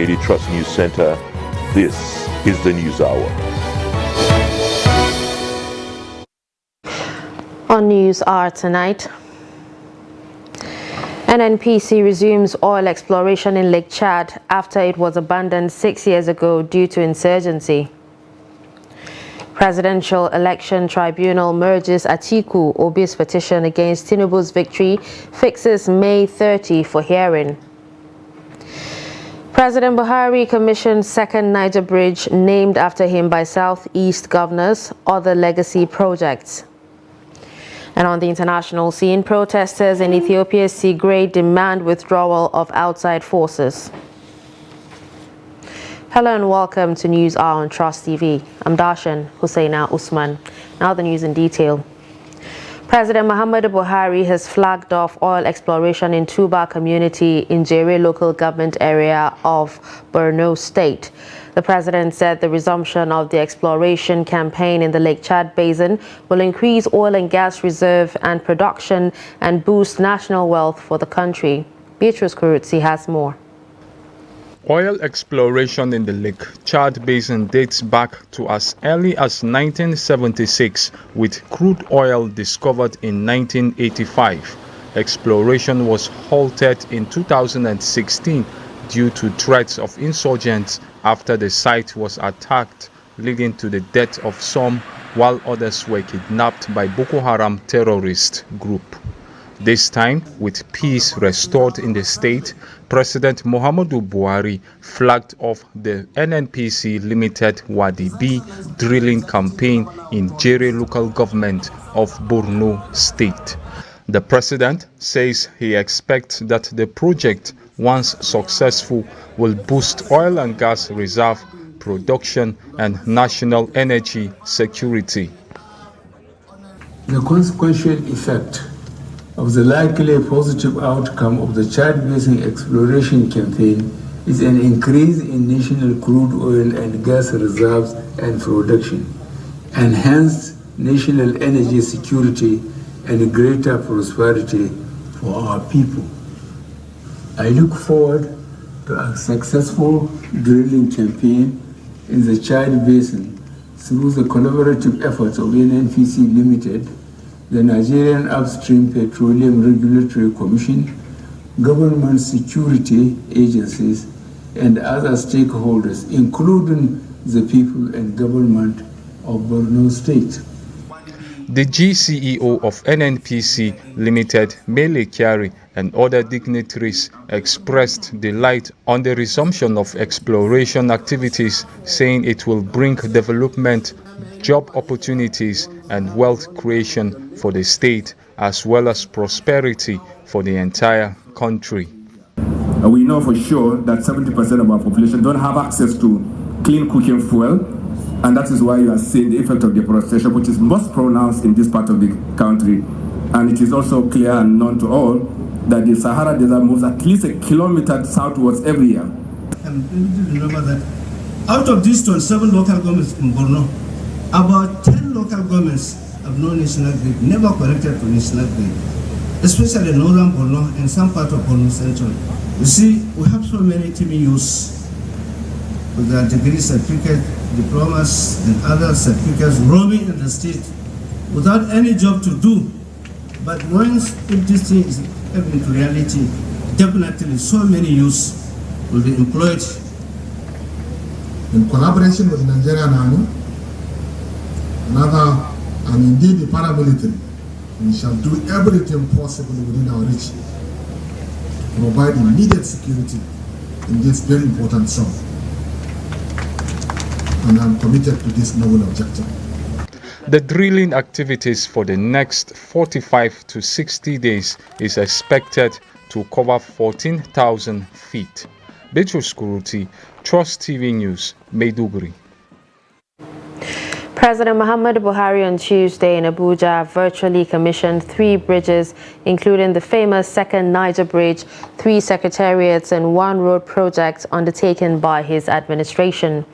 Haiti Trust News Center. This is the News Hour. On News Hour tonight, NNPC resumes oil exploration in Lake Chad after it was abandoned 6 years ago due to insurgency. Presidential Election Tribunal merges Atiku Obi's petition against Tinubu's victory, fixes May 30 for hearing. President Buhari commissioned second Niger Bridge named after him by Southeast governors, other legacy projects. And on the international scene, protesters in Ethiopia's Tigray demand withdrawal of outside forces. Hello and welcome to News Hour on Trust TV. I'm Darshan Husseina Usman. Now the news in detail. President Muhammadu Buhari has flagged off oil exploration in Tuba community in Jere local government area of Borno State. The president said the resumption of the exploration campaign in the Lake Chad Basin will increase oil and gas reserve and production and boost national wealth for the country. Beatrice Kurutsi has more. Oil exploration in the Lake Chad Basin dates back to as early as 1976, with crude oil discovered in 1985. Exploration was halted in 2016 due to threats of insurgents after the site was attacked, leading to the death of some, while others were kidnapped by Boko Haram terrorist group. This time, with peace restored in the state, President Muhammadu Buhari flagged off the NNPC Limited Wadi B drilling campaign in Jere local government of Borno State. The president says he expects that the project, once successful, will boost oil and gas reserve production and national energy security. The consequential effect of the likely positive outcome of the Chad Basin exploration campaign is an increase in national crude oil and gas reserves and production, enhanced national energy security, and greater prosperity for our people. I look forward to a successful drilling campaign in the Chad Basin through the collaborative efforts of NNPC Limited, the Nigerian Upstream Petroleum Regulatory Commission, government security agencies, and other stakeholders, including the people and government of Borno State. The GCEO of NNPC Limited, Mele Kyari, and other dignitaries expressed delight on the resumption of exploration activities, saying it will bring development, job opportunities, and wealth creation for the state, as well as prosperity for the entire country. We know for sure that 70% of our population don't have access to clean cooking fuel, and that is why you are seeing the effect of deforestation, which is most pronounced in this part of the country. And it is also clear and known to all that the Sahara Desert moves at least a kilometer southwards every year. And remember that out of these 27 local governments in Borno, about 10 local governments have no national grid, never connected to national grid, especially northern Borno and some part of Borno Central. You see, we have so many TBUs with their degree certificate, diplomas, and other certificates roaming in the state without any job to do. But once if this thing is into reality, definitely so many youths will be employed. In collaboration with the Nigerian Army, and indeed the paramilitary, we shall do everything possible within our reach to provide immediate security in this very important zone. And I'm committed to this noble objective. The drilling activities for the next 45 to 60 days is expected to cover 14,000 feet. Beatrice Kuruti, Trust TV News, Maiduguri. President Muhammadu Buhari on Tuesday in Abuja virtually commissioned 3 bridges, including the famous second Niger Bridge, 3 secretariats and 1 road project undertaken by his administration.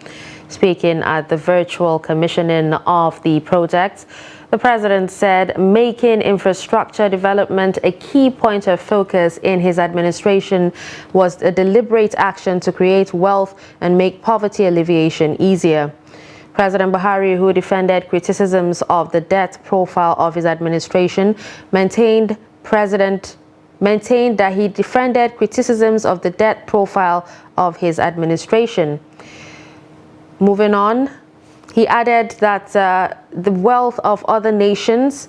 Speaking at the virtual commissioning of the projects, The president said making infrastructure development a key point of focus in his administration was a deliberate action to create wealth and make poverty alleviation easier. President Buhari, who defended criticisms of the debt profile of his administration, maintained that he defended criticisms of the debt profile of his administration. Moving on, he added that the wealth of other nations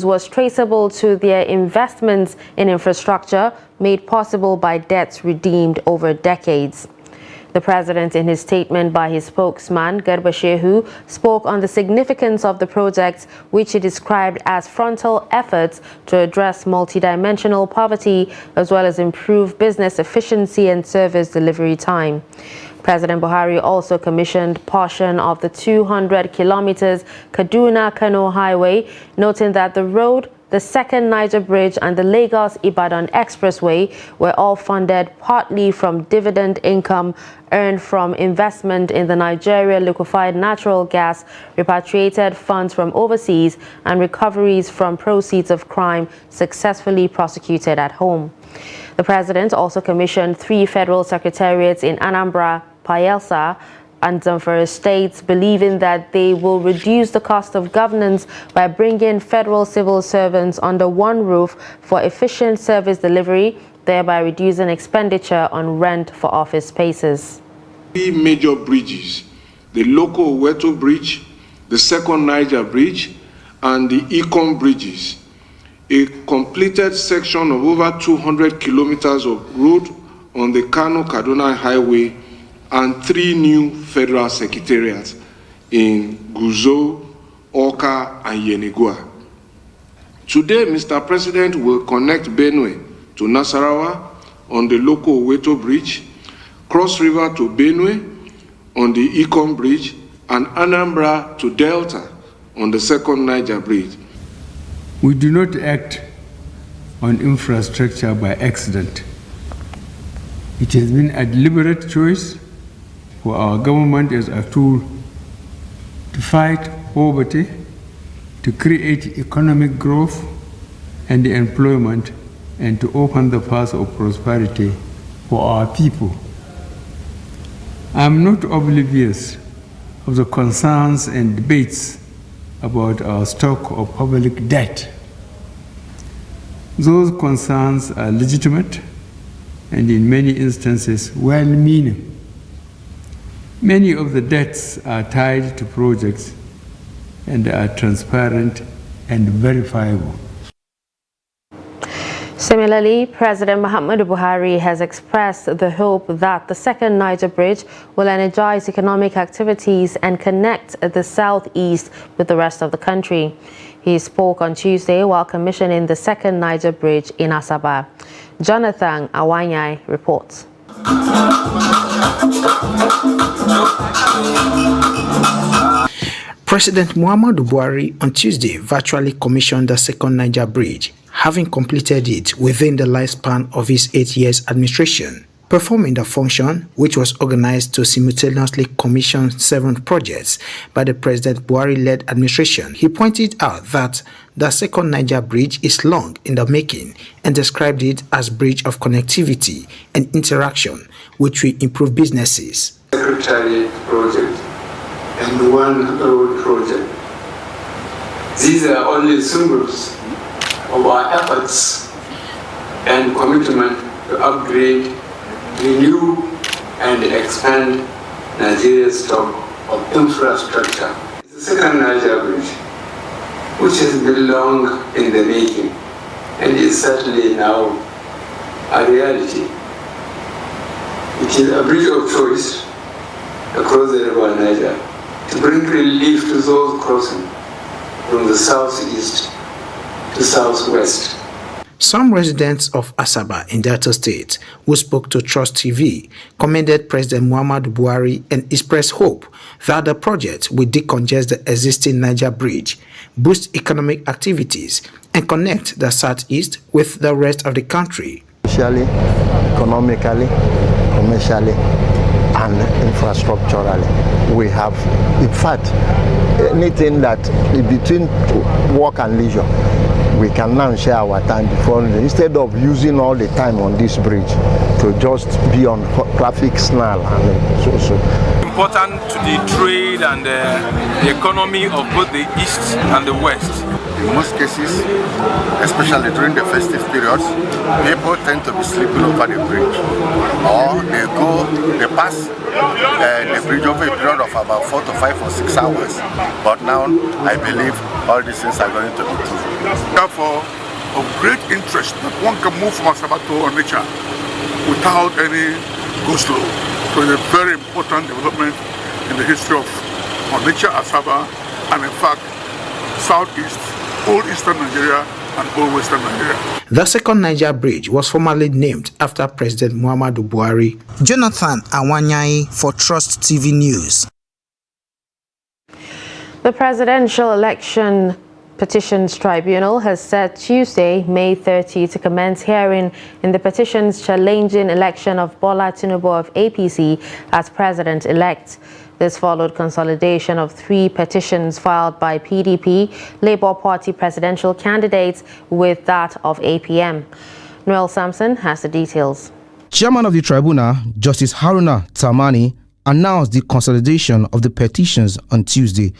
was traceable to their investments in infrastructure made possible by debts redeemed over decades. The president, in his statement by his spokesman, Garba Shehu, spoke on the significance of the project, which he described as frontal efforts to address multidimensional poverty, as well as improve business efficiency and service delivery time. President Buhari also commissioned portion of the 200 kilometers Kaduna-Kano highway, noting that the road, the second Niger Bridge and the Lagos-Ibadan Expressway were all funded partly from dividend income earned from investment in the Nigeria liquefied natural gas, repatriated funds from overseas, and recoveries from proceeds of crime successfully prosecuted at home. The president also commissioned 3 federal secretariats in Anambra, Bayelsa, and Zamfara states, believing that they will reduce the cost of governance by bringing federal civil servants under one roof for efficient service delivery, thereby reducing expenditure on rent for office spaces. 3 major bridges, the Loko Oweto Bridge, the second Niger Bridge, and the Ikon bridges. A completed section of over 200 kilometers of road on the Kano-Kaduna Highway, and 3 new federal secretariats in Guzo, Oka, and Yenigua. Today, Mr. President will connect Benue to Nasarawa on the Loko Oweto Bridge, Cross River to Benue on the Ikon Bridge, and Anambra to Delta on the second Niger Bridge. We do not act on infrastructure by accident. It has been a deliberate choice for our government as a tool to fight poverty, to create economic growth and employment, and to open the path of prosperity for our people. I am not oblivious of the concerns and debates about our stock of public debt. Those concerns are legitimate and in many instances well-meaning. Many of the debts are tied to projects and are transparent and verifiable. Similarly, President Muhammadu Buhari has expressed the hope that the second Niger Bridge will energize economic activities and connect the southeast with the rest of the country. He spoke on Tuesday while commissioning the second Niger Bridge in Asaba. Jonathan Awanyai reports. President Muhammadu Buhari on Tuesday virtually commissioned the second Niger Bridge, having completed it within the lifespan of his 8 years administration. Performing the function, which was organized to simultaneously commission 7 projects by the President Buhari-led administration, he pointed out that the second Niger Bridge is long in the making and described it as a bridge of connectivity and interaction, which will improve businesses. Secretariat project and 1 road project. These are only symbols of our efforts and commitment to upgrade, renew, and expand Nigeria's stock of infrastructure. The second Niger Bridge, which has been long in the making and is certainly now a reality. It is a bridge of choice across the river Niger to bring relief to those crossing from the southeast to southwest. Some residents of Asaba in Delta State who spoke to Trust TV commended President Muhammadu Buhari and expressed hope that the project will decongest the existing Niger Bridge, boost economic activities, and connect the southeast with the rest of the country. Socially, economically, commercially, and infrastructurally. We have, in fact, anything that between work and leisure, we can now share our time before, instead of using all the time on this bridge to just be on traffic snarl and so. Important to the trade and the economy of both the East and the West. In most cases, especially during the festive periods, people tend to be sleeping over the bridge, or they pass the bridge over a period of about 4 to 5 or 6 hours. But now, I believe all these things are going to be true. Therefore, of great interest that one can move from Asaba to Onitsha without any go-slow. So it's a very important development in the history of Onitsha, Asaba, and in fact, Southeast, all Eastern Nigeria, and all Western Nigeria. The second Niger Bridge was formally named after President Muhammadu Buhari. Jonathan Awanyai for Trust TV News. The Presidential Election Petitions Tribunal has set Tuesday, May 30, to commence hearing in the petitions challenging election of Bola Tinubu of APC as president-elect. This followed consolidation of 3 petitions filed by PDP, Labour Party presidential candidates, with that of APM. Noel Sampson has the details. Chairman of the tribunal, Justice Haruna Tamani, announced the consolidation of the petitions on Tuesday.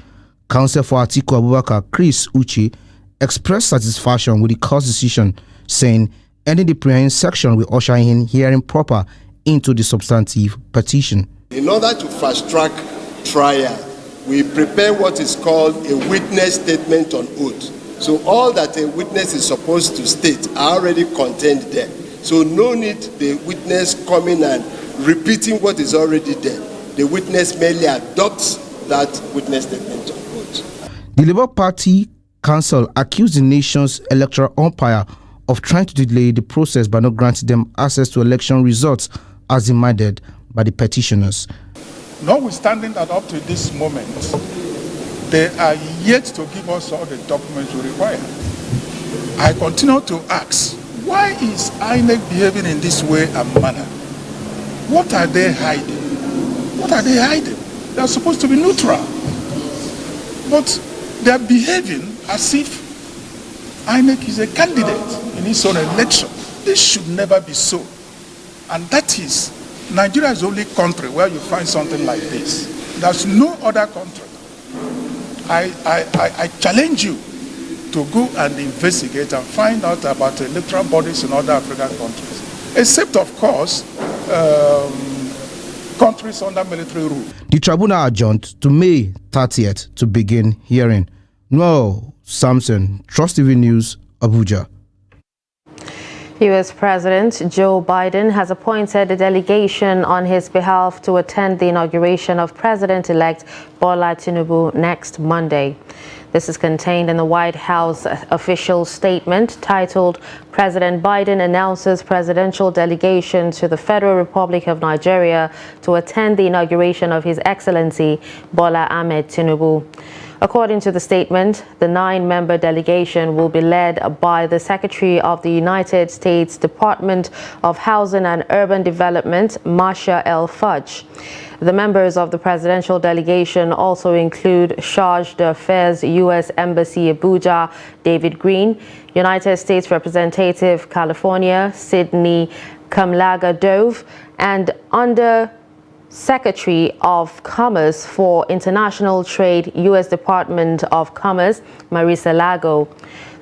Counsel for Atiku Abubakar, Chris Uche, expressed satisfaction with the court's decision, saying ending the pre-hearing section will usher in hearing proper into the substantive petition. In order to fast-track trial, we prepare what is called a witness statement on oath. So all that a witness is supposed to state are already contained there. So no need the witness coming and repeating what is already there. The witness merely adopts that witness statement on oath. The Labour Party council accused the nation's electoral umpire of trying to delay the process by not granting them access to election results as demanded by the petitioners. Notwithstanding that up to this moment, they are yet to give us all the documents we require. I continue to ask, why is INEC behaving in this way and manner? What are they hiding? What are they hiding? They are supposed to be neutral. But they are behaving as if INEC is a candidate in its own election. This should never be so. And that is, Nigeria is the only country where you find something like this. There's no other country. I challenge you to go and investigate and find out about electoral bodies in other African countries. Except, of course, countries under military rule. The tribunal adjourned to May 30th to begin hearing. Noel Sampson, Trust TV News, Abuja. U.S. President Joe Biden has appointed a delegation on his behalf to attend the inauguration of President-elect Bola Tinubu next Monday. This is contained in the White House official statement titled, President Biden announces presidential delegation to the Federal Republic of Nigeria to attend the inauguration of His Excellency Bola Ahmed Tinubu. According to the statement, the 9-member delegation will be led by the Secretary of the United States Department of Housing and Urban Development, Marsha L. Fudge. The members of the presidential delegation also include Charge d'Affaires U.S. Embassy Abuja, David Green, United States Representative California, Sidney Kamlaga Dove, and Under Secretary of Commerce for International Trade, U.S. Department of Commerce, Marisa Lago.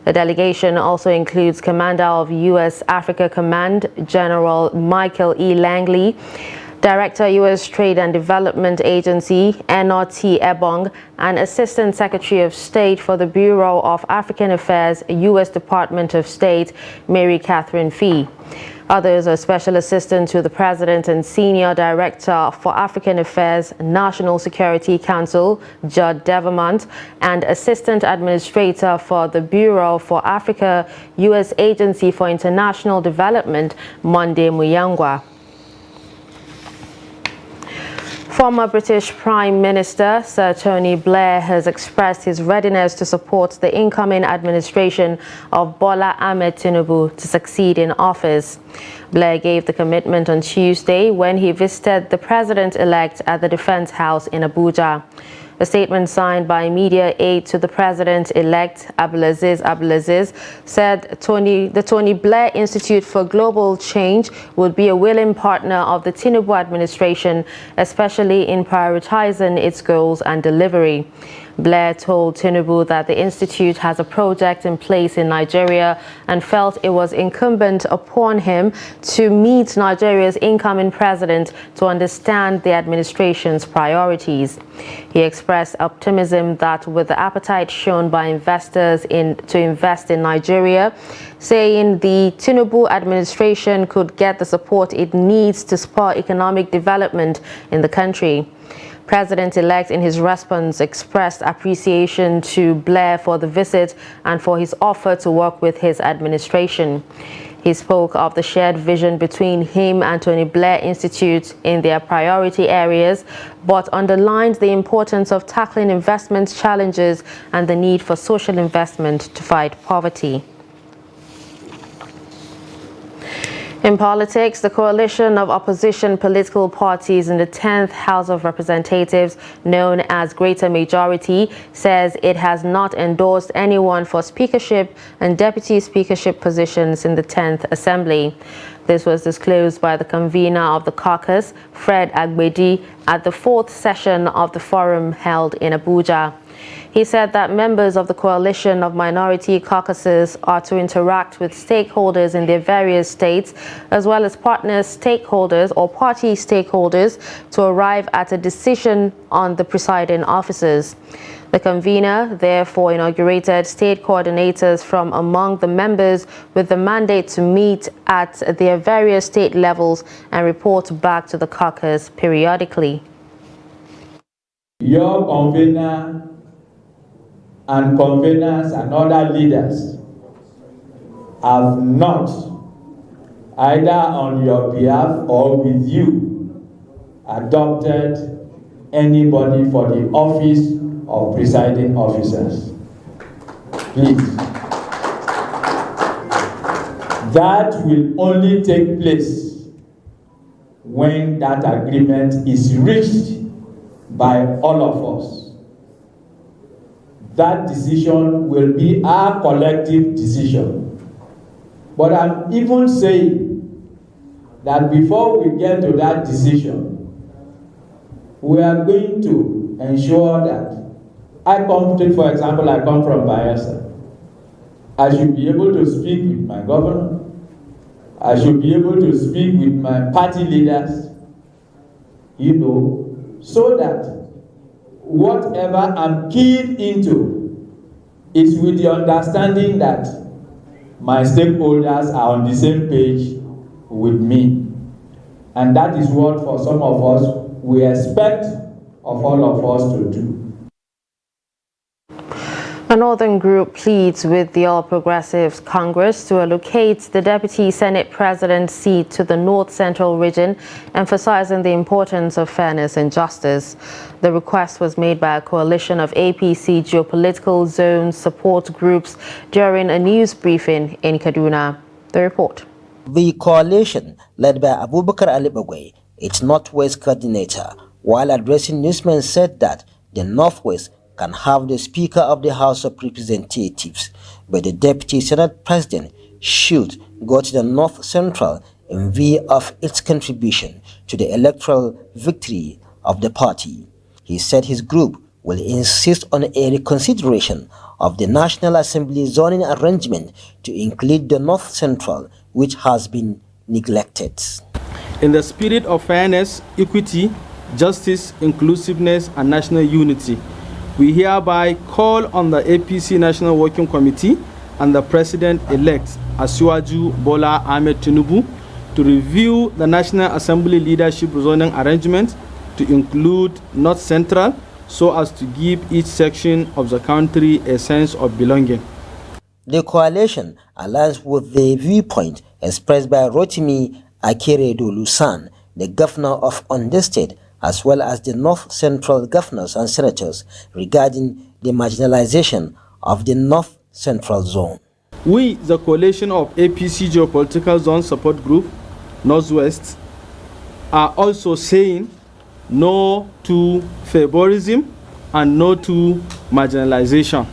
The delegation also includes Commander of U.S. Africa Command, General Michael E. Langley, Director, U.S. Trade and Development Agency, NRT Ebong, and Assistant Secretary of State for the Bureau of African Affairs, U.S. Department of State, Mary Catherine Fee. Others are Special Assistant to the President and Senior Director for African Affairs, National Security Council, Judd Devermont, and Assistant Administrator for the Bureau for Africa, U.S. Agency for International Development, Monday Muyangwa. Former British Prime Minister Sir Tony Blair has expressed his readiness to support the incoming administration of Bola Ahmed Tinubu to succeed in office. Blair gave the commitment on Tuesday when he visited the president-elect at the Defense House in Abuja. A statement signed by media aide to the president-elect Abdulaziz said the Tony Blair Institute for Global Change would be a willing partner of the Tinubu administration, especially in prioritizing its goals and delivery. Blair told Tinubu that the institute has a project in place in Nigeria and felt it was incumbent upon him to meet Nigeria's incoming president to understand the administration's priorities. He expressed optimism that with the appetite shown by investors to invest in Nigeria, saying the Tinubu administration could get the support it needs to spur economic development in the country. President-elect in his response expressed appreciation to Blair for the visit and for his offer to work with his administration. He spoke of the shared vision between him and Tony Blair Institute in their priority areas, but underlined the importance of tackling investment challenges and the need for social investment to fight poverty. In politics, the coalition of opposition political parties in the 10th House of Representatives, known as Greater Majority, says it has not endorsed anyone for speakership and deputy speakership positions in the 10th Assembly. This was disclosed by the convener of the caucus, Fred Agbedi, at the 4th session of the forum held in Abuja. He said that members of the coalition of minority caucuses are to interact with stakeholders in their various states, as well as partner stakeholders or party stakeholders, to arrive at a decision on the presiding officers. The convener therefore inaugurated state coordinators from among the members with the mandate to meet at their various state levels and report back to the caucus periodically. Your convener and conveners and other leaders have not, either on your behalf or with you, adopted anybody for the office of presiding officers. Please. That will only take place when that agreement is reached by all of us. That decision will be our collective decision. But I'm even saying that before we get to that decision, we are going to ensure that for example, I come from Bayelsa. I should be able to speak with my governor. I should be able to speak with my party leaders, so that whatever I'm keyed into is with the understanding that my stakeholders are on the same page with me. And that is what, for some of us, we expect of all of us to do. A northern group pleads with the All Progressives Congress to allocate the Deputy Senate President seat to the North Central region, emphasizing the importance of fairness and justice. The request was made by a coalition of APC geopolitical zone support groups during a news briefing in Kaduna. The report. The coalition, led by Abubakar Ali Bagwe, its Northwest coordinator, while addressing newsmen, said that the Northwest can have the Speaker of the House of Representatives, but the Deputy Senate President should go to the North Central in view of its contribution to the electoral victory of the party. He said his group will insist on a reconsideration of the National Assembly zoning arrangement to include the North Central, which has been neglected. In the spirit of fairness, equity, justice, inclusiveness, and national unity, we hereby call on the APC National Working Committee and the President-elect Asiwaju Bola Ahmed Tinubu to review the National Assembly leadership zoning arrangement to include North Central so as to give each section of the country a sense of belonging. The coalition aligns with the viewpoint expressed by Rotimi Akeredolusan, the governor of Ondo State, as well as the North Central governors and senators regarding the marginalization of the North Central Zone. We, the coalition of APC Geopolitical Zone Support Group, Northwest, are also saying no to favorism and no to marginalization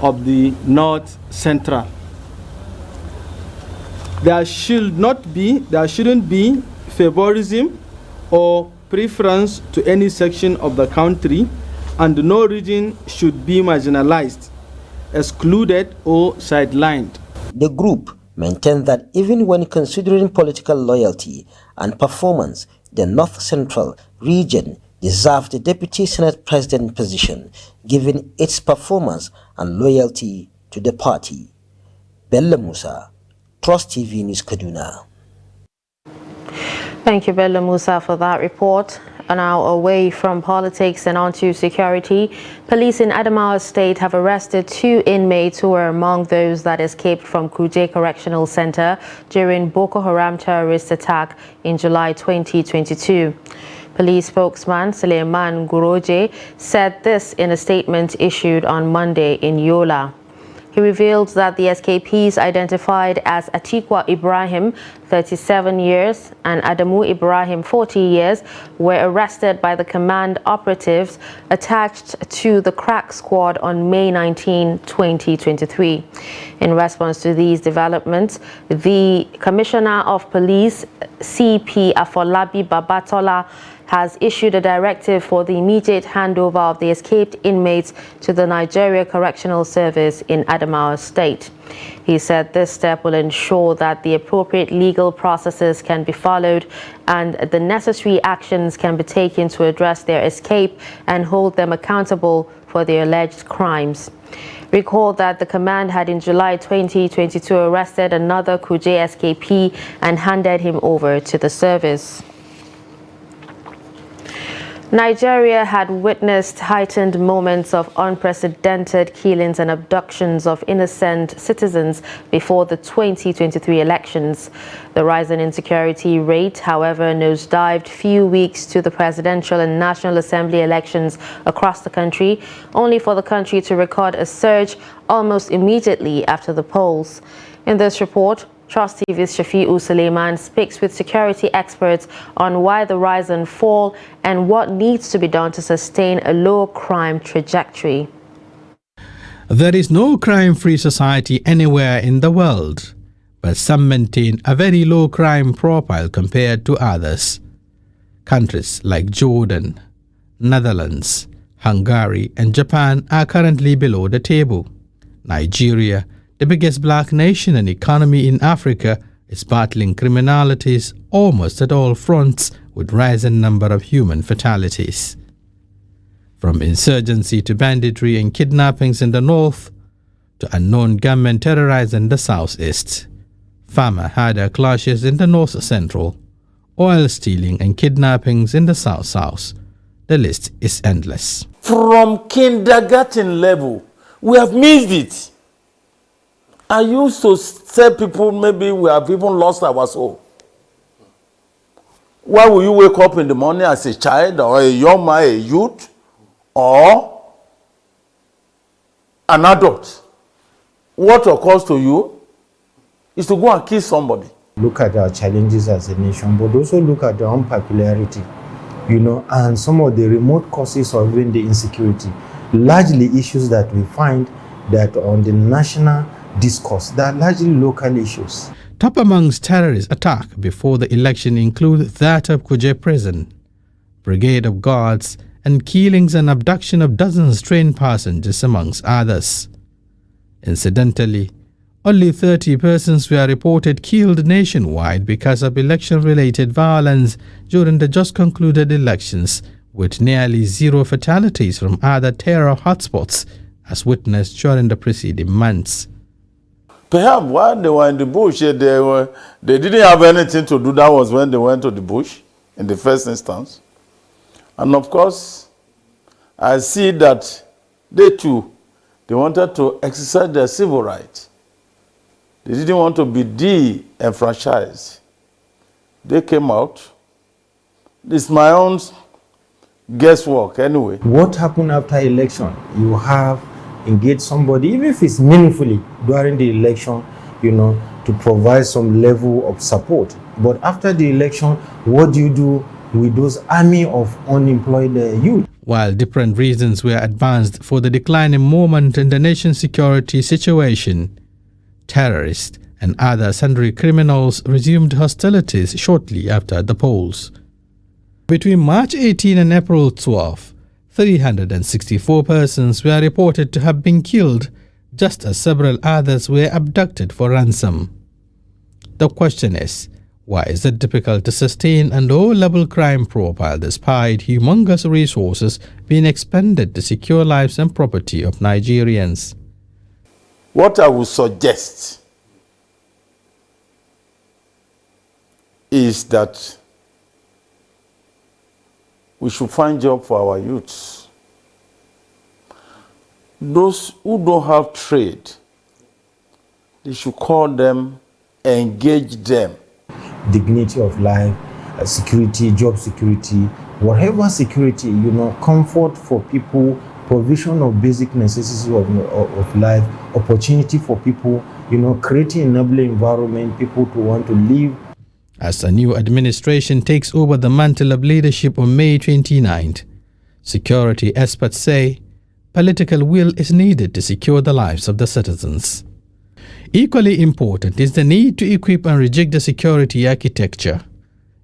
of the North Central. There shouldn't be favorism or preference to any section of the country, and no region should be marginalized, excluded or sidelined. The group maintained that even when considering political loyalty and performance, the North Central region deserved the Deputy Senate President position, given its performance and loyalty to the party. Bello Musa, Trust TV News, Kaduna. Thank you, Bello Musa, for that report. And now away from politics and onto security, police in Adamawa State have arrested 2 inmates who were among those that escaped from Kuje Correctional Center during Boko Haram terrorist attack in July 2022. Police spokesman Suleiman Guroje said this in a statement issued on Monday in Yola. He revealed that the escapees, identified as Atikwa Ibrahim, 37 years, and Adamu Ibrahim, 40 years, were arrested by the command operatives attached to the crack squad on May 19, 2023. In response to these developments, the Commissioner of Police, CP Afolabi Babatola, has issued a directive for the immediate handover of the escaped inmates to the Nigeria Correctional Service in Adamawa State. He said this step will ensure that the appropriate legal processes can be followed and the necessary actions can be taken to address their escape and hold them accountable for their alleged crimes. Recall that the command had in July 2022 arrested another Kuje escapee and handed him over to the service. Nigeria had witnessed heightened moments of unprecedented killings and abductions of innocent citizens before the 2023 elections. The rise in insecurity rate, however, nosedived few weeks to the presidential and National Assembly elections across the country, only for the country to record a surge almost immediately after the polls. In this report, Trust TV's Shafi'u Suleiman speaks with security experts on why the rise and fall and what needs to be done to sustain a low crime trajectory. There is no crime-free society anywhere in the world, but some maintain a very low crime profile compared to others. Countries like Jordan, Netherlands, Hungary, and Japan are currently below the table. Nigeria, the biggest black nation and economy in Africa, is battling criminalities almost at all fronts with rising number of human fatalities. From insurgency to banditry and kidnappings in the north, to unknown gunmen terrorizing the southeast, farmer-herder clashes in the north-central, oil stealing and kidnappings in the south-south. The list is endless. From kindergarten level, we have missed it. I used to tell people maybe we have even lost our soul. Why will you wake up in the morning as a child or a young man, a youth, or an adult? What occurs to you is to go and kill somebody. Look at our challenges as a nation, but also look at our unpopularity, and some of the remote causes of even the insecurity. Largely issues that we find that on the national discourse, they are largely local issues. Top amongst terrorist attack before the election include that of Kuje Prison, brigade of guards, and killings and abduction of dozens train passengers amongst others. Incidentally, only 30 persons were reported killed nationwide because of election-related violence during the just concluded elections, with nearly zero fatalities from other terror hotspots as witnessed during the preceding months. Perhaps while they were in the bush, they didn't have anything to do. That was when they went to the bush in the first instance. And of course, I see that they too, they wanted to exercise their civil rights. They didn't want to be de-enfranchised. They came out. It's my own guesswork anyway. What happened after election? You have engaged somebody, even if it's meaningfully during the election, to provide some level of support. But after the election, what do you do with those army of unemployed youth? While different reasons were advanced for the declining moment in the nation's security situation, terrorists and other sundry criminals resumed hostilities shortly after the polls. Between March 18 and April 12, 364 persons were reported to have been killed, just as several others were abducted for ransom. The question is, why is it difficult to sustain a low-level crime profile despite humongous resources being expended to secure lives and property of Nigerians? What I would suggest is that we should find job for our youths. Those who don't have trade, they should call them, engage them. Dignity of life, security, job security, whatever security, comfort for people, provision of basic necessities of life, opportunity for people, creating an enabling environment, people to want to live. As a new administration takes over the mantle of leadership on May 29th, security experts say political will is needed to secure the lives of the citizens. Equally important is the need to equip and rejig the security architecture,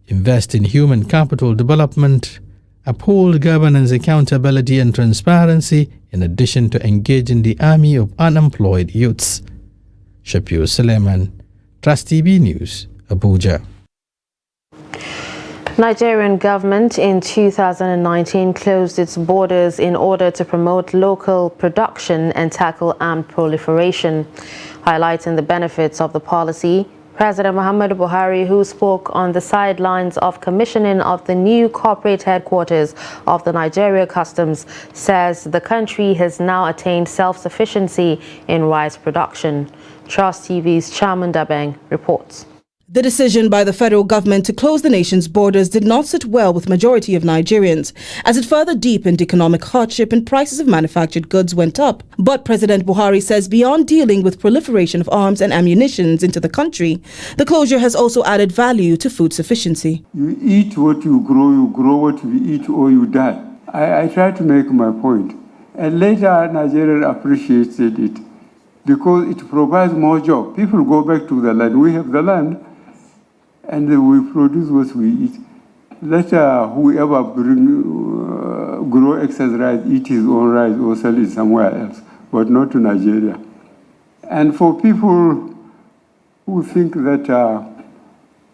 invest in human capital development, uphold governance, accountability and transparency, in addition to engaging the army of unemployed youths. Shapir Suleiman, Trust TV News, Abuja. Nigerian government in 2019 closed its borders in order to promote local production and tackle armed proliferation. Highlighting the benefits of the policy, President Muhammadu Buhari, who spoke on the sidelines of commissioning of the new corporate headquarters of the Nigeria Customs, says the country has now attained self-sufficiency in rice production. Trust TV's Chairman Dabeng reports. The decision by the federal government to close the nation's borders did not sit well with majority of Nigerians, as it further deepened economic hardship and prices of manufactured goods went up. But President Buhari says beyond dealing with proliferation of arms and ammunition into the country, the closure has also added value to food sufficiency. You eat what you grow what you eat, or you die. I try to make my point. And later Nigeria appreciated it because it provides more jobs. People go back to the land. We have the land. And we produce what we eat. Let whoever grow excess rice eat his own rice or sell it somewhere else, but not to Nigeria. And for people who think that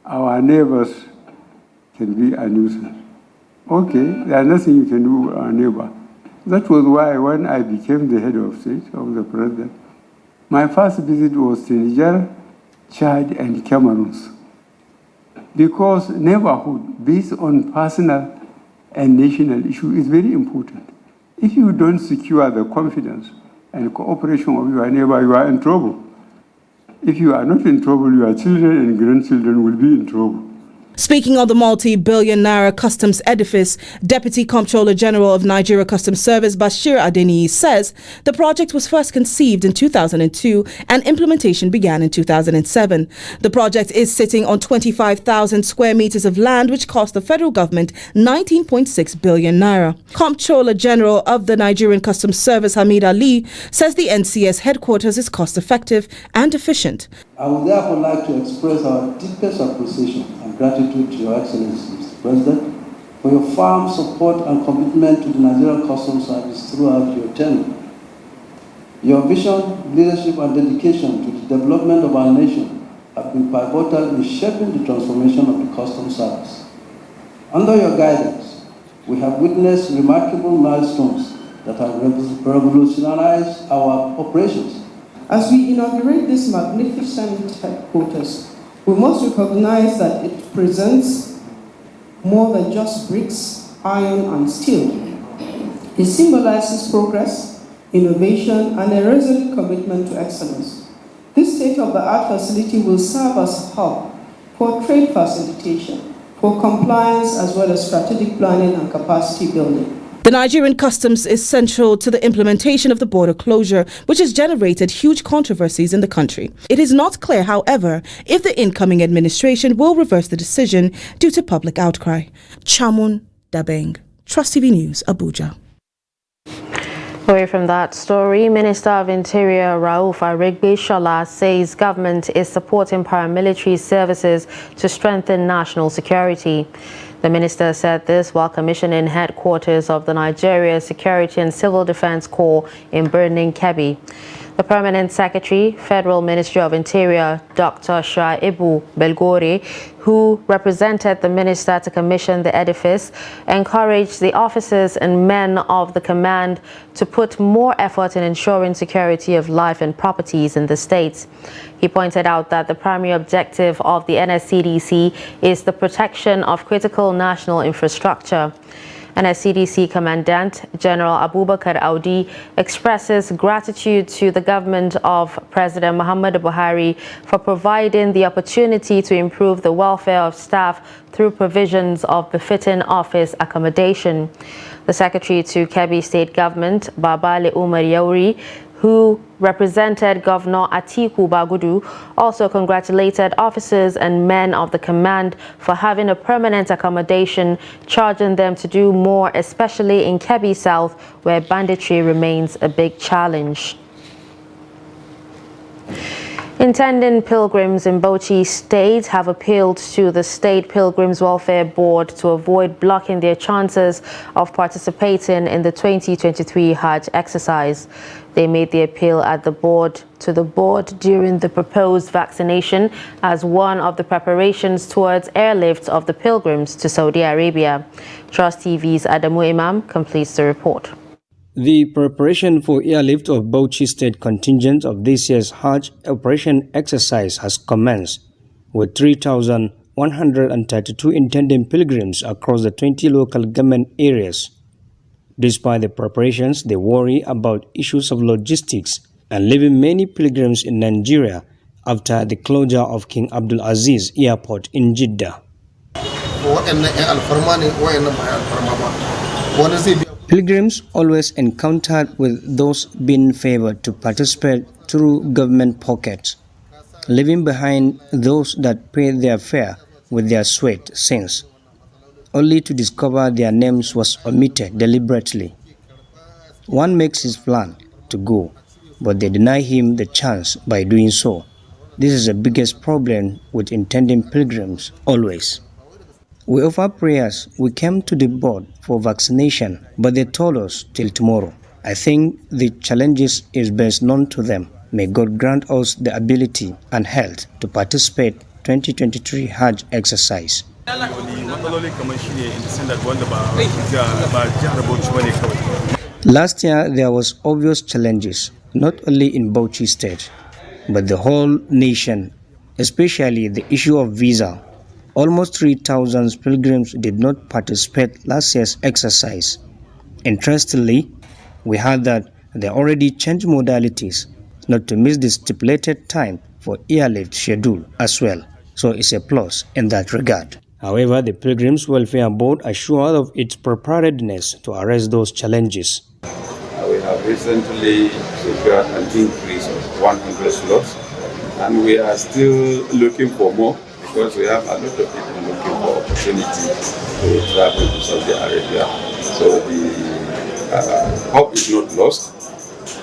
our neighbors can be a nuisance, okay, there's nothing you can do with our neighbor. That was why when I became the head of state, of the president, my first visit was to Niger, Chad, and Cameroon. Because neighborhood based on personal and national issue is very important. If you don't secure the confidence and cooperation of your neighbor, you are in trouble. If you are not in trouble, your children and grandchildren will be in trouble. Speaking on the multi-billion naira customs edifice, Deputy Comptroller General of Nigeria Customs Service Bashir Adeniyi says the project was first conceived in 2002 and implementation began in 2007. The project is sitting on 25,000 square meters of land, which cost the federal government 19.6 billion naira. Comptroller General of the Nigerian Customs Service Hamid Ali says the NCS headquarters is cost-effective and efficient. I would therefore like to express our deepest appreciation and gratitude to Your Excellency, Mr. President, for your firm support and commitment to the Nigerian Customs Service throughout your tenure. Your vision, leadership, and dedication to the development of our nation have been pivotal in shaping the transformation of the Customs Service. Under your guidance, we have witnessed remarkable milestones that have revolutionized our operations. As we inaugurate this magnificent headquarters, we must recognize that it presents more than just bricks, iron, and steel. It symbolizes progress, innovation, and a resolute commitment to excellence. This state-of-the-art facility will serve as a hub for trade facilitation, for compliance as well as strategic planning and capacity building. The Nigerian customs is central to the implementation of the border closure, which has generated huge controversies in the country. It is not clear, however, if the incoming administration will reverse the decision due to public outcry. Chamun Dabeng, Trust TV News, Abuja. Away from that story, Minister of Interior Rauf Aregbesola says government is supporting paramilitary services to strengthen national security. The minister said this while commissioning headquarters of the Nigeria Security and Civil Defense Corps in Birnin Kebbi. The Permanent Secretary, Federal Ministry of Interior, Dr. Shaibu Belgore, who represented the minister to commission the edifice, encouraged the officers and men of the command to put more effort in ensuring security of life and properties in the state. He pointed out that the primary objective of the NSCDC is the protection of critical national infrastructure. NSCDC Commandant General Abubakar Audi expresses gratitude to the government of President Muhammadu Buhari for providing the opportunity to improve the welfare of staff through provisions of befitting office accommodation. The Secretary to Kebbi State Government, Babale Umar Yauri, who represented Governor Atiku Bagudu, also congratulated officers and men of the command for having a permanent accommodation, charging them to do more, especially in Kebbi South, where banditry remains a big challenge. Intending pilgrims in Bauchi State have appealed to the State Pilgrims Welfare Board to avoid blocking their chances of participating in the 2023 Hajj exercise. They made the appeal to the board during the proposed vaccination as one of the preparations towards airlift of the pilgrims to Saudi Arabia. Trust TV's Adamu Imam completes the report. The preparation for airlift of Bauchi State contingent of this year's Hajj operation exercise has commenced, with 3,132 intending pilgrims across the 20 local government areas. Despite the preparations, they worry about issues of logistics and leaving many pilgrims in Nigeria after the closure of King Abdul Aziz Airport in Jeddah. Pilgrims always encountered with those being favored to participate through government pockets, leaving behind those that paid their fare with their sweat since, only to discover their names was omitted deliberately. One makes his plan to go, but they deny him the chance by doing so. This is the biggest problem with intending pilgrims always. We offer prayers. We came to the board for vaccination, but they told us till tomorrow. I think the challenges is best known to them. May God grant us the ability and health to participate 2023 Hajj exercise. Last year, there was obvious challenges, not only in Bauchi State, but the whole nation, especially the issue of visa. Almost 3,000 pilgrims did not participate last year's exercise. Interestingly, we heard that they already changed modalities not to miss the stipulated time for airlift schedule as well. So it's a plus in that regard. However, the Pilgrims Welfare Board assured of its preparedness to address those challenges. We have recently secured an increase of 100 slots, and we are still looking for more, because we have a lot of people looking for opportunity to travel to Saudi Arabia. So the hope is not lost,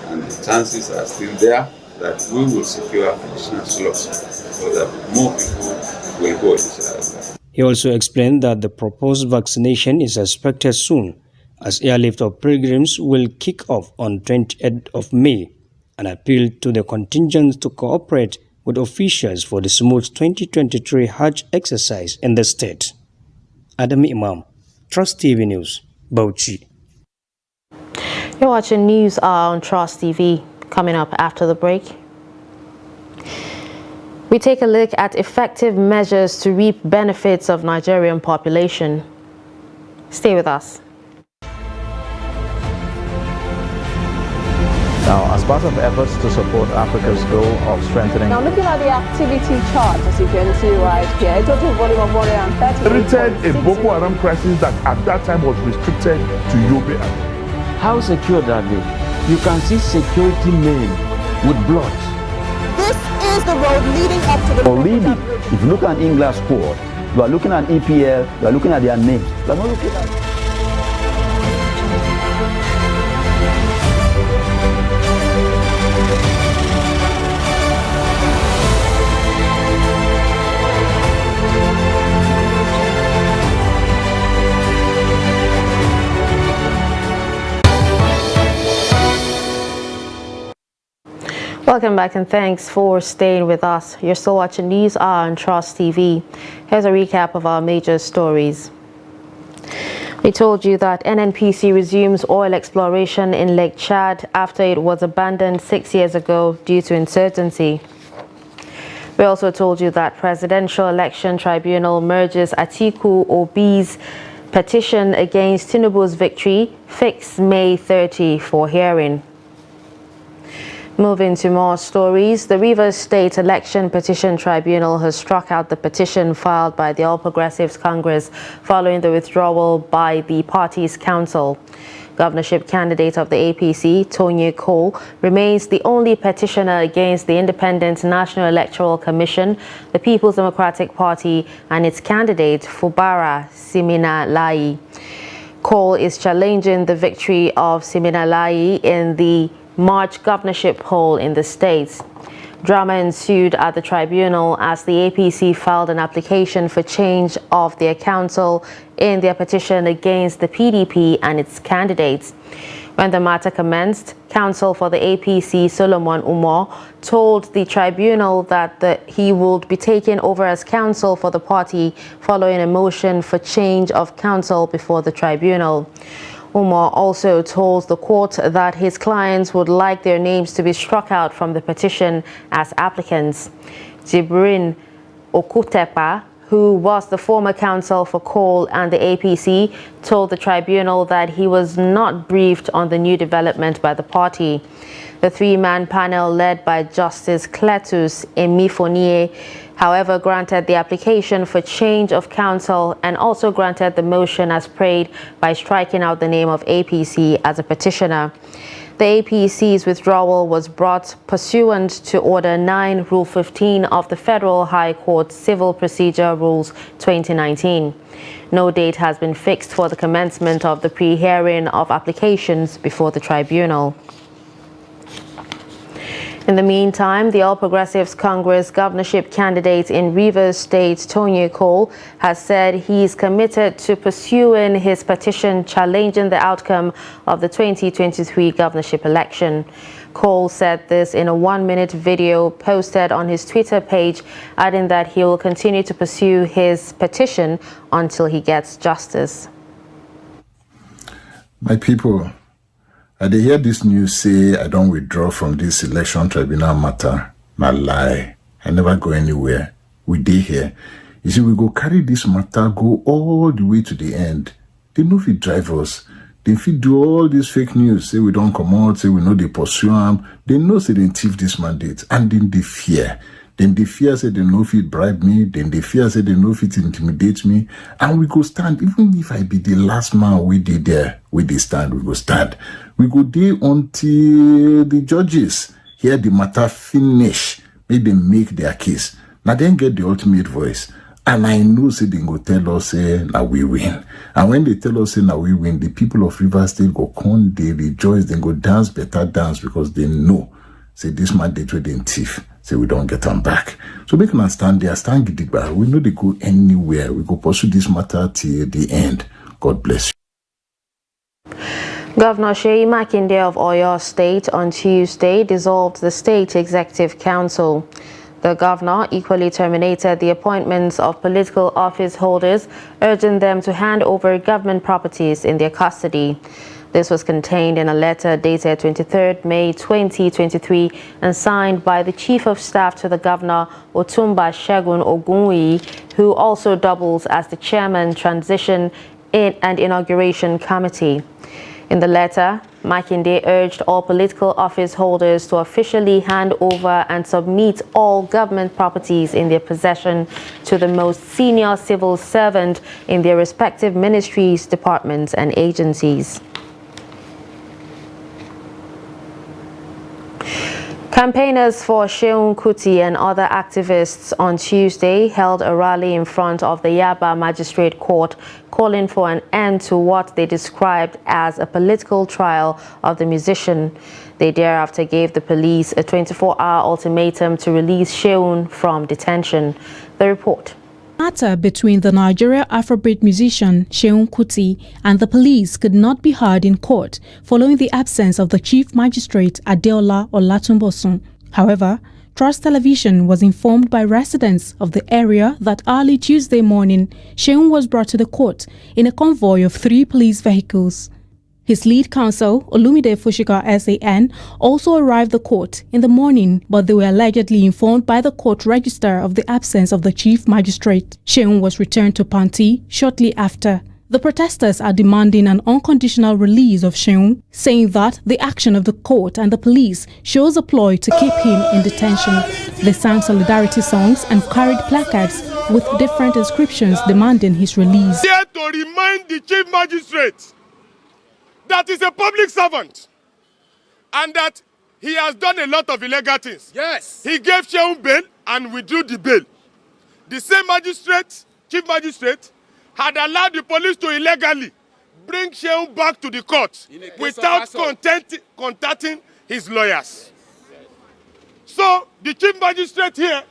and the chances are still there that we will secure additional slots so that more people will go, inshallah. He also explained that the proposed vaccination is expected soon, as airlift of pilgrims will kick off on 28th of May, and appealed to the contingents to cooperate with officials for the smooth 2023 Hajj exercise in the state. Adam Imam, Trust TV News, Bauchi. You're watching News Hour on Trust TV. Coming up after the break, we take a look at effective measures to reap benefits of Nigerian population. Stay with us. Now, as part of efforts to support Africa's goal of strengthening... Now, looking at the activity chart, as you can see right here, a total volume of 130. A Boko Haram crisis that at that time was restricted to Yobe. How secure are they? You can see security men with blood. This is the road leading up to the... Already, if you look at England squad, you are looking at EPL, you are looking at their names. You are not looking at... Welcome back and thanks for staying with us. You're still watching News Hour on Trust TV. Here's a recap of our major stories. We told you that NNPC resumes oil exploration in Lake Chad after it was abandoned 6 years ago due to uncertainty. We also told you that Presidential Election Tribunal merges Atiku Obi's petition against Tinubu's victory, fixed May 30 for hearing. Moving to more stories, the Rivers State Election Petition Tribunal has struck out the petition filed by the All Progressives Congress following the withdrawal by the party's council. Governorship candidate of the APC, Tonye Cole, remains the only petitioner against the Independent National Electoral Commission, the People's Democratic Party, and its candidate, Fubara Siminalayi. Cole is challenging the victory of Siminalayi in the March governorship poll in the states. Drama ensued at the tribunal as the APC filed an application for change of their council in their petition against the PDP and its candidates. When the matter commenced, counsel for the APC, Solomon Umar, told the tribunal that he would be taken over as counsel for the party following a motion for change of counsel before the tribunal. Umar also told the court that his clients would like their names to be struck out from the petition as applicants. Jibrin Okutepa, who was the former counsel for Cole and the APC, told the tribunal that he was not briefed on the new development by the party. The three-man panel led by Justice Cletus Emifonie, however, granted the application for change of counsel and also granted the motion as prayed by striking out the name of APC as a petitioner. The APC's withdrawal was brought pursuant to Order 9, Rule 15 of the Federal High Court Civil Procedure Rules 2019. No date has been fixed for the commencement of the pre-hearing of applications before the tribunal. In the meantime, the All Progressives Congress governorship candidate in Rivers State, Tonye Cole, has said he is committed to pursuing his petition challenging the outcome of the 2023 governorship election. Cole said this in a 1-minute video posted on his Twitter page, adding that he will continue to pursue his petition until he gets justice. My people, I dey hear this news say I don't withdraw from this election tribunal matter. Na lie. I never go anywhere. We dey here. You see, we go carry this matter, go all the way to the end. They no fit drive us. They fit do all this fake news, say we don't come out, say we know they pursue them. They know say they thief this mandate, and then they fear. Then they fear say they no fit bribe me. Then they fear say they no fit intimidate me. And we go stand, even if I be the last man we did there, we dey stand, we go stand. We go dey until the judges hear the matter finish, make them make their case. Now then get the ultimate voice. And I know say they go tell us say now we win. And when they tell us say now we win, the people of Rivers State go come, they rejoice, they go dance better dance because they know say this man they trade in thief. Say we don't get them back. So make them stand there, stand gidigba. We know they go anywhere. We go pursue this matter till the end. God bless you. Governor Seyi Makinde of Oyo State on Tuesday dissolved the State Executive Council. The governor equally terminated the appointments of political office holders, urging them to hand over government properties in their custody. This was contained in a letter dated 23rd May 2023 and signed by the Chief of Staff to the Governor, Otumba Segun Ogunwuyi, who also doubles as the Chairman, Transition and Inauguration Committee. In the letter, Makinde urged all political office holders to officially hand over and submit all government properties in their possession to the most senior civil servant in their respective ministries, departments, and agencies. Campaigners for Seun Kuti and other activists on Tuesday held a rally in front of the Yaba Magistrate Court, calling for an end to what they described as a political trial of the musician. They thereafter gave the police a 24-hour ultimatum to release Seun from detention. The report. Matter between the Nigeria Afrobeat musician Seun Kuti and the police could not be heard in court following the absence of the Chief Magistrate Adeola Olatunbosun. However, Trust Television was informed by residents of the area that early Tuesday morning, Seun was brought to the court in a convoy of 3 police vehicles. His lead counsel, Olumide Fushika SAN, also arrived the court in the morning, but they were allegedly informed by the court register of the absence of the chief magistrate. Seun was returned to Panti shortly after. The protesters are demanding an unconditional release of Seun, saying that the action of the court and the police shows a ploy to keep him in detention. They sang solidarity songs and carried placards with different inscriptions demanding his release. Here to remind the chief magistrate that is a public servant and that he has done a lot of illegal things. Yes. He gave Seun bail and withdrew the bail. The same magistrate, chief magistrate, had allowed the police to illegally bring Seun back to the court without contacting his lawyers. So the chief magistrate here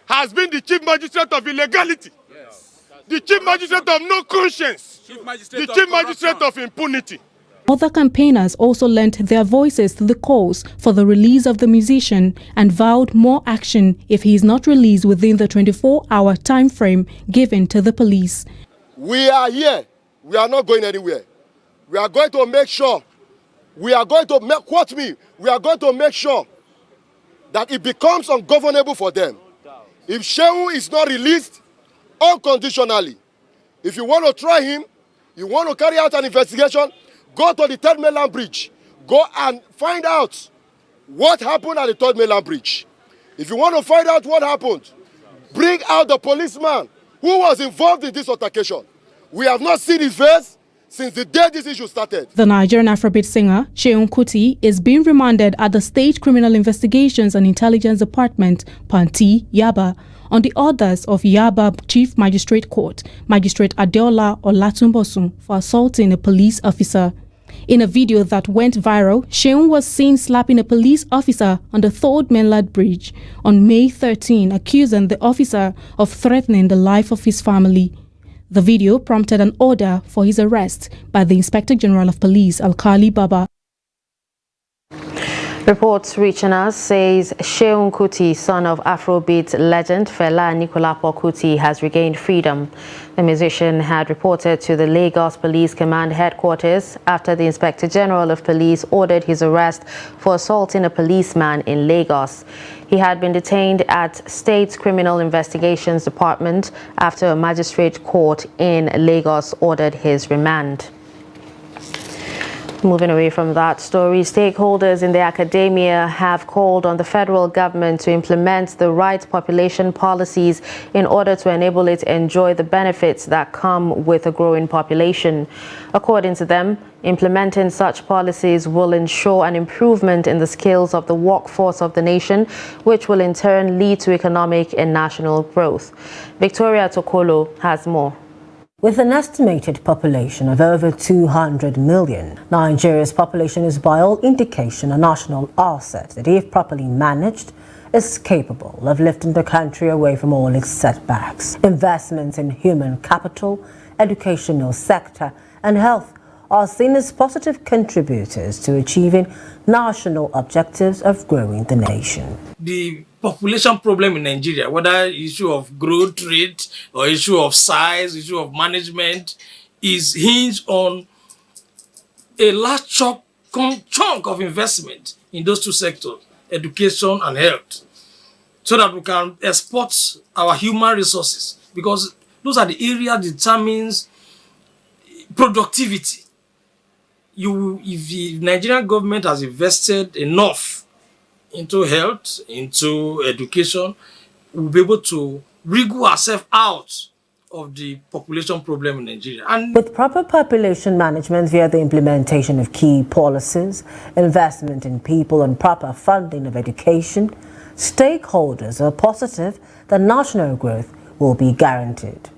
has been the chief magistrate of illegality, the chief magistrate of no conscience, the chief magistrate of impunity. Other campaigners also lent their voices to the calls for the release of the musician and vowed more action if he is not released within the 24-hour time frame given to the police. We are here. We are not going anywhere. We are going to make sure, we are going to make sure that it becomes ungovernable for them. If Seun is not released unconditionally, if you want to try him, you want to carry out an investigation, go to the Third Mainland Bridge. Go and find out what happened at the Third Mainland Bridge. If you want to find out what happened, bring out the policeman who was involved in this altercation. We have not seen his face since the day this issue started. The Nigerian Afrobeat singer, Seun Kuti, is being remanded at the State Criminal Investigations and Intelligence Department, Panti, Yaba, on the orders of Yaba Chief Magistrate Court, Magistrate Adeola Olatunbosun, for assaulting a police officer. In a video that went viral, Seun was seen slapping a police officer on the Third Mainland Bridge on May 13, accusing the officer of threatening the life of his family. The video prompted an order for his arrest by the Inspector General of Police, Alkali Baba. Reports reaching us says Seun Kuti, son of Afrobeat legend Fela Anikulapo Kuti, has regained freedom. The musician had reported to the Lagos Police Command headquarters after the Inspector General of Police ordered his arrest for assaulting a policeman in Lagos. He had been detained at State Criminal Investigations Department after a magistrate court in Lagos ordered his remand. Moving away from that story, stakeholders in the academia have called on the federal government to implement the right population policies in order to enable it to enjoy the benefits that come with a growing population. According to them, implementing such policies will ensure an improvement in the skills of the workforce of the nation, which will in turn lead to economic and national growth. Victoria Tokolo has more. With an estimated population of over 200 million, Nigeria's population is by all indication a national asset that, if properly managed, is capable of lifting the country away from all its setbacks. Investments in human capital, educational sector, and health are seen as positive contributors to achieving national objectives of growing the nation. The population problem in Nigeria, whether issue of growth rate or issue of size, issue of management, is hinged on a large chunk of investment in those two sectors, education and health, so that we can export our human resources, because those are the areas that determines productivity. if the Nigerian government has invested enough into health, into education, we'll be able to wriggle ourselves out of the population problem in Nigeria. And with proper population management via the implementation of key policies, investment in people and proper funding of education, stakeholders are positive that national growth will be guaranteed.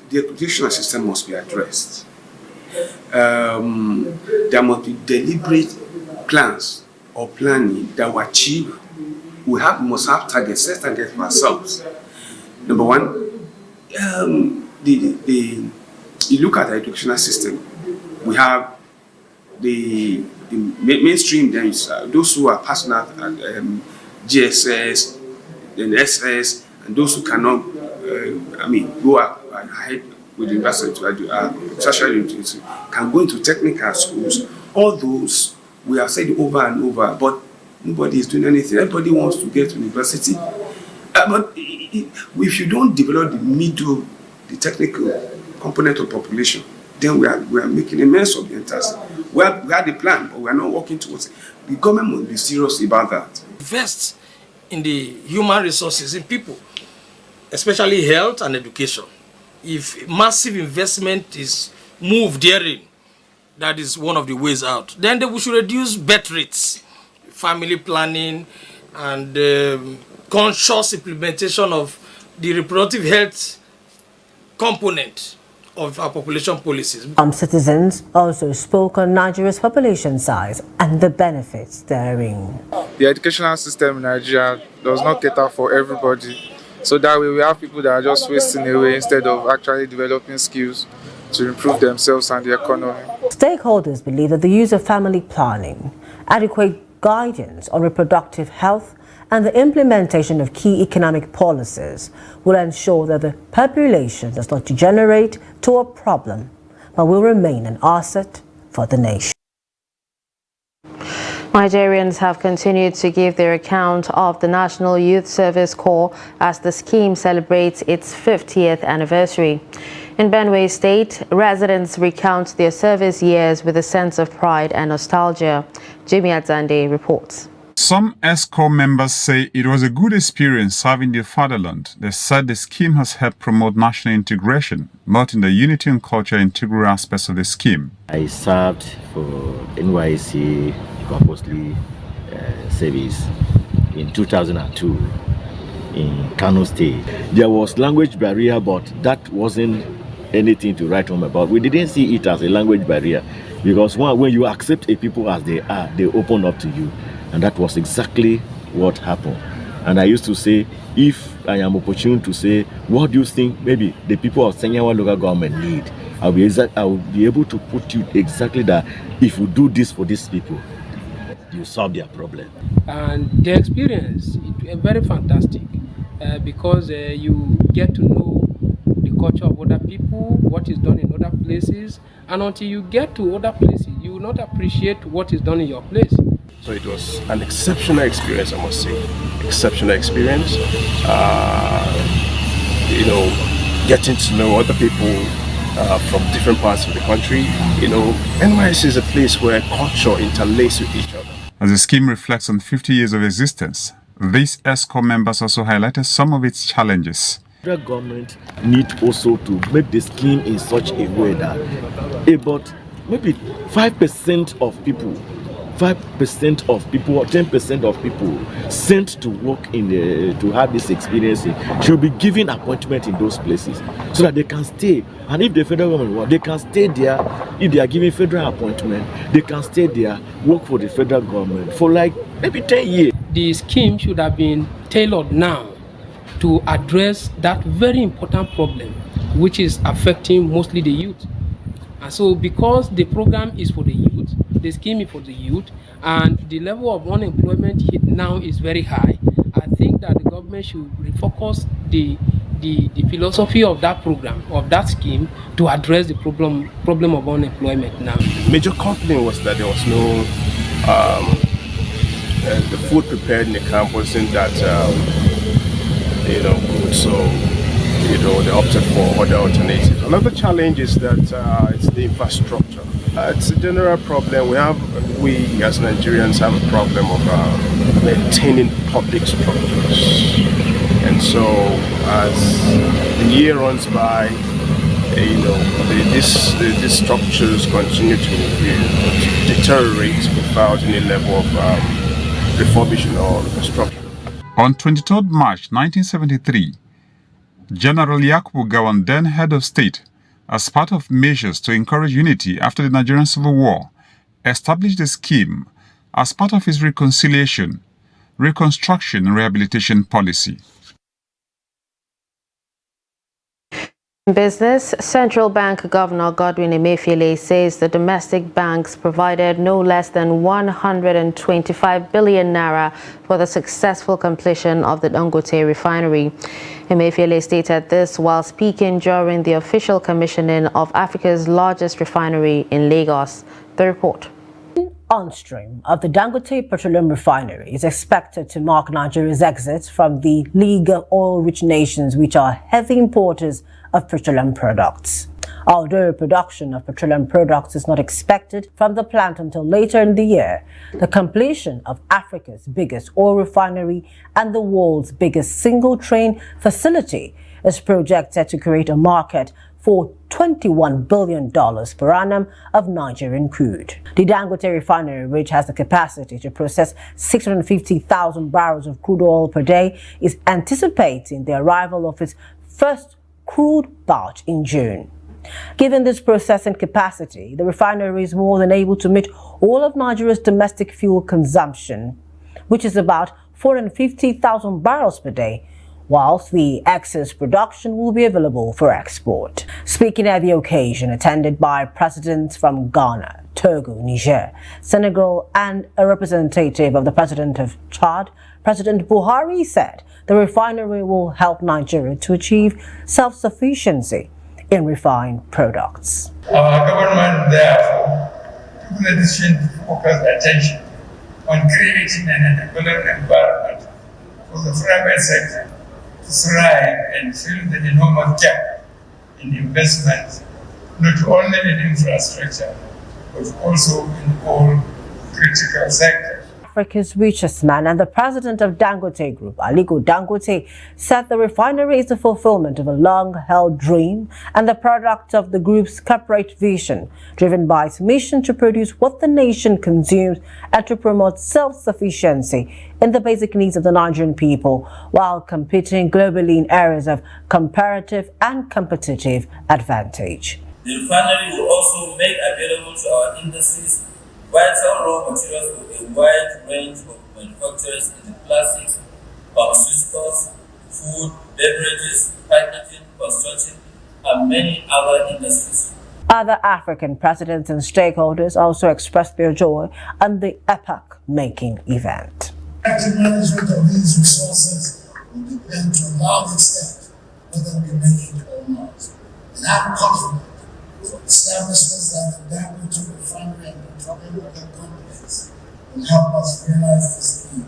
The educational system must be addressed. There must be deliberate plans or planning that will achieve. We must have targets, set targets for ourselves. Number one, you look at the educational system. We have the mainstream. There is those who are passing out at GSS, then SS, and those who cannot. Go ahead with the university tertiary can go into technical schools. All those we have said over and over, but nobody is doing anything. Everybody wants to get to university, but if you don't develop the technical component of population, then we are making a mess of the entire. We had a plan, but we are not working towards it. The government must be serious about that. Invest in the human resources, in people, especially health and education. If massive investment is moved therein, that is one of the ways out. Then we should reduce birth rates, family planning, and conscious implementation of the reproductive health component of our population policies. Citizens also spoke on Nigeria's population size and the benefits therein. The educational system in Nigeria does not cater for everybody. So that way we have people that are just wasting away instead of actually developing skills to improve themselves and the economy. Stakeholders believe that the use of family planning, adequate guidance on reproductive health, and the implementation of key economic policies will ensure that the population does not degenerate to a problem, but will remain an asset for the nation. Nigerians have continued to give their account of the National Youth Service Corps as the scheme celebrates its 50th anniversary. In Benue State, residents recount their service years with a sense of pride and nostalgia. Jimmy Adzande reports. Some ESCOR members say it was a good experience serving their fatherland. They said the scheme has helped promote national integration, both in the unity and culture integral aspects of the scheme. I served for NYSC purposely service in 2002 in Kano State. There was language barrier, but that wasn't anything to write home about. We didn't see it as a language barrier because when you accept a people as they are, they open up to you. And that was exactly what happened. And I used to say, if I am opportune to say, what do you think maybe the people of Senyawa local government need? I will be able to put you exactly that if you do this for these people, you solve their problem. And the experience is very fantastic because you get to know the culture of other people, what is done in other places, and until you get to other places, you will not appreciate what is done in your place. So it was an exceptional experience, I must say. Exceptional experience. Getting to know other people from different parts of the country. NYSC is a place where culture interlaces with each other. As the scheme reflects on 50 years of existence, these ESCOR members also highlighted some of its challenges. The government need also to make the scheme in such a way that about maybe 5% of people, 5% of people or 10% of people sent to work to have this experience should be given appointment in those places so that they can stay. And if the federal government wants, they can stay there. If they are given federal appointment, they can stay there, work for the federal government for like maybe 10 years. The scheme should have been tailored now to address that very important problem which is affecting mostly the youth. And so because the program is for the youth, the scheme is for the youth, and the level of unemployment now is very high, I think that the government should refocus the philosophy of that program, of that scheme, to address the problem of unemployment now. Major complaint was that there was no, the food prepared in the camp wasn't that, good, so, they opted for other alternatives. Another challenge is that it's the infrastructure. It's a general problem. We as Nigerians have a problem of maintaining public structures, and so as the year runs by, these structures continue to deteriorate without any level of refurbishment or reconstruction. On 23rd March 1973, General Yakubu Gowon, then head of state, as part of measures to encourage unity after the Nigerian Civil War, established a scheme as part of his reconciliation, reconstruction and rehabilitation policy. Business. Central Bank Governor Godwin Emefiele says the domestic banks provided no less than 125 billion naira for the successful completion of the Dangote refinery. Emefiele stated this while speaking during the official commissioning of Africa's largest refinery in Lagos. The report. On-stream of the Dangote Petroleum Refinery is expected to mark Nigeria's exit from the League of Oil-Rich Nations, which are heavy importers of petroleum products. Although production of petroleum products is not expected from the plant until later in the year, the completion of Africa's biggest oil refinery and the world's biggest single-train facility is projected to create a market for $21 billion per annum of Nigerian crude. The Dangote refinery, which has the capacity to process 650,000 barrels of crude oil per day, is anticipating the arrival of its first crude batch in June. Given this processing capacity, the refinery is more than able to meet all of Nigeria's domestic fuel consumption, which is about 450,000 barrels per day, whilst the excess production will be available for export. Speaking at the occasion, attended by presidents from Ghana, Togo, Niger, Senegal, and a representative of the president of Chad, President Buhari said the refinery will help Nigeria to achieve self-sufficiency in refined products. Our government, therefore, took the decision to focus attention on creating an enabling environment for the private sector to thrive and fill the enormous gap in investment, not only in infrastructure, but also in all critical sectors. Africa's richest man and the president of Dangote Group, Aliko Dangote, said the refinery is the fulfillment of a long-held dream and the product of the group's corporate vision, driven by its mission to produce what the nation consumes and to promote self-sufficiency in the basic needs of the Nigerian people, while competing globally in areas of comparative and competitive advantage. The refinery will also make available to our industries vital raw materials for a wide range of manufacturers in the plastics, pharmaceuticals, food, beverages, packaging, construction, and many other industries. Other African presidents and stakeholders also expressed their joy on the epoch-making event. Active management of these resources will depend to a large extent whether we make it or not. And I'm confident establishments like the Dangote Refinery and petroleum other companies will help us realize this need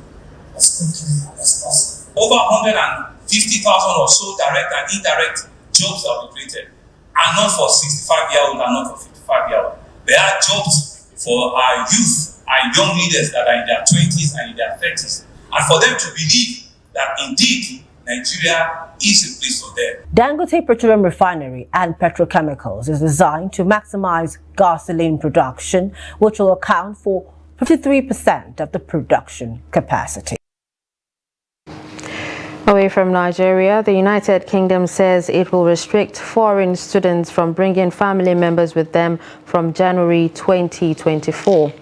as quickly as possible. Over 150,000 or so direct and indirect jobs that will be created, and not for 65-year-olds and not for 55-year-olds. There are jobs for our youth, our young leaders that are in their 20s and in their 30s, and for them to believe that indeed Nigeria is a place for them. Dangote Petroleum Refinery and Petrochemicals is designed to maximize gasoline production, which will account for 53% of the production capacity. Away from Nigeria, the United Kingdom says it will restrict foreign students from bringing family members with them from January 2024.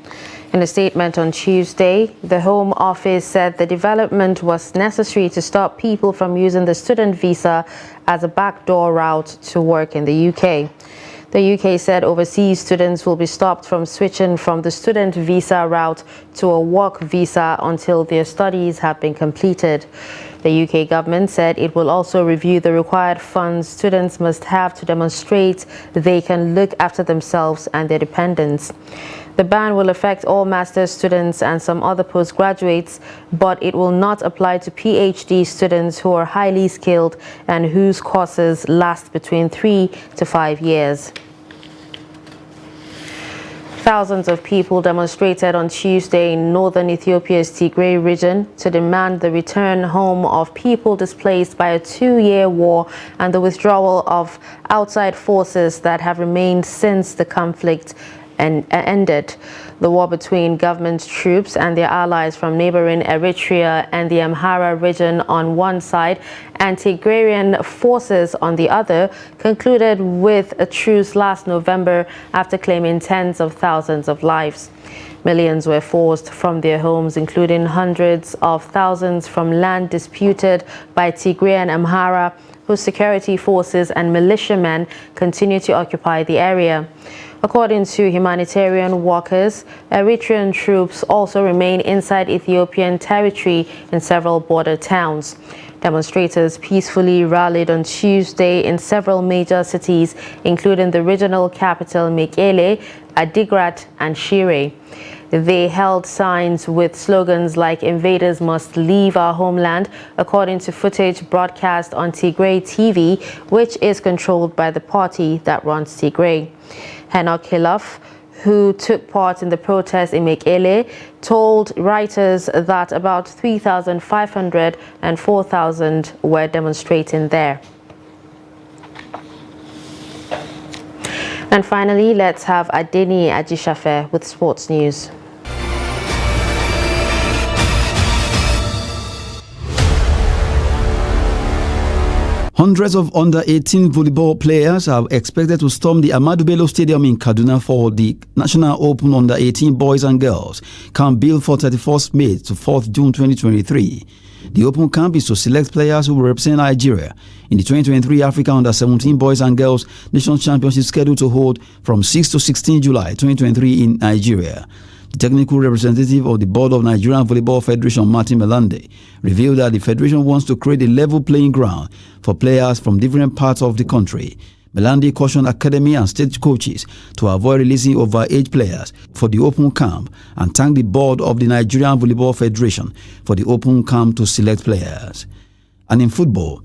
In a statement on Tuesday, the Home Office said the development was necessary to stop people from using the student visa as a backdoor route to work in the UK. The UK said overseas students will be stopped from switching from the student visa route to a work visa until their studies have been completed. The UK government said it will also review the required funds students must have to demonstrate they can look after themselves and their dependents. The ban will affect all master's students and some other postgraduates, but it will not apply to PhD students who are highly skilled and whose courses last between 3 to 5 years. Thousands of people demonstrated on Tuesday in northern Ethiopia's Tigray region to demand the return home of people displaced by a 2-year war and the withdrawal of outside forces that have remained since the conflict ended. The war between government troops and their allies from neighboring Eritrea and the Amhara region on one side and Tigrayan forces on the other concluded with a truce last November after claiming tens of thousands of lives. Millions were forced from their homes, including hundreds of thousands from land disputed by Tigray and Amhara, whose security forces and militiamen continue to occupy the area. According to humanitarian workers, Eritrean troops also remain inside Ethiopian territory in several border towns. Demonstrators peacefully rallied on Tuesday in several major cities, including the regional capital Mekele, Adigrat, and Shire. They held signs with slogans like "Invaders must leave our homeland," according to footage broadcast on Tigray TV, which is controlled by the party that runs Tigray. Henok Hilaf, who took part in the protest in Mekele, told writers that about 3,500 and 4,000 were demonstrating there. And finally, let's have Adeni Ajishafe with sports news. Hundreds of under-18 volleyball players are expected to storm the Ahmadu Bello Stadium in Kaduna for the National Open Under-18 Boys and Girls Camp billed for 31st May to 4th June 2023. The Open Camp is to select players who will represent Nigeria in the 2023 Africa Under-17 Boys and Girls Nations Championship scheduled to hold from 6 to 16 July 2023 in Nigeria. The technical representative of the board of Nigerian Volleyball Federation, Martin Melande, revealed that the federation wants to create a level playing ground for players from different parts of the country. Melande cautioned academy and state coaches to avoid releasing overage players for the Open Camp and thanked the board of the Nigerian Volleyball Federation for the Open Camp to select players. And in football,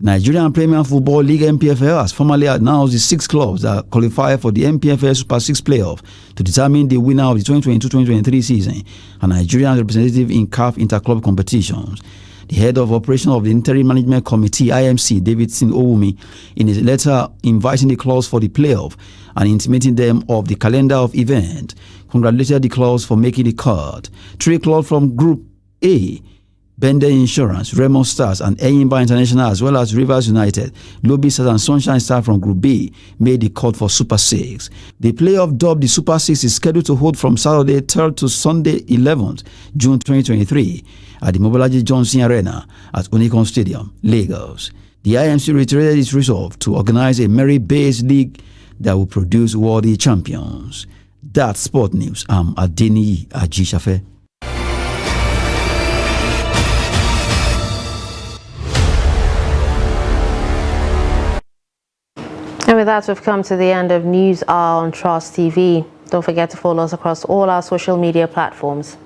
Nigerian Premier Football League (NPFL) has formally announced the 6 clubs that qualify for the NPFL Super 6 playoff to determine the winner of the 2022-2023 season and Nigerian representative in CAF interclub competitions. The head of operation of the Interim Management Committee (IMC), Davidson Owumi, in his letter inviting the clubs for the playoff and intimating them of the calendar of events, congratulated the clubs for making the cut. 3 clubs from Group A, Bender Insurance, Raymond Stars, and Enyimba International, as well as Rivers United, Lobby Stars, and Sunshine Star from Group B, made the cut for Super 6. The playoff dubbed the Super 6 is scheduled to hold from Saturday 3rd to Sunday 11th June 2023 at the Mobolaji Johnson Arena at Unicon Stadium, Lagos. The IMC reiterated its resolve to organize a merit-based league that will produce worthy champions. That's Sport News. I'm Adeni Ajishafe. And with that, we've come to the end of News Hour on Trust TV. Don't forget to follow us across all our social media platforms.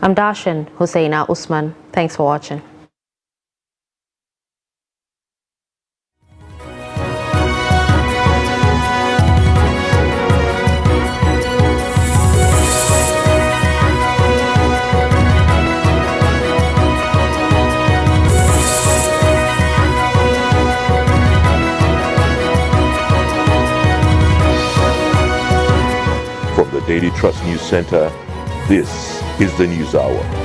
I'm Darshan Hussaina Usman. Thanks for watching. From the Daily Trust News Center, this is the News Hour.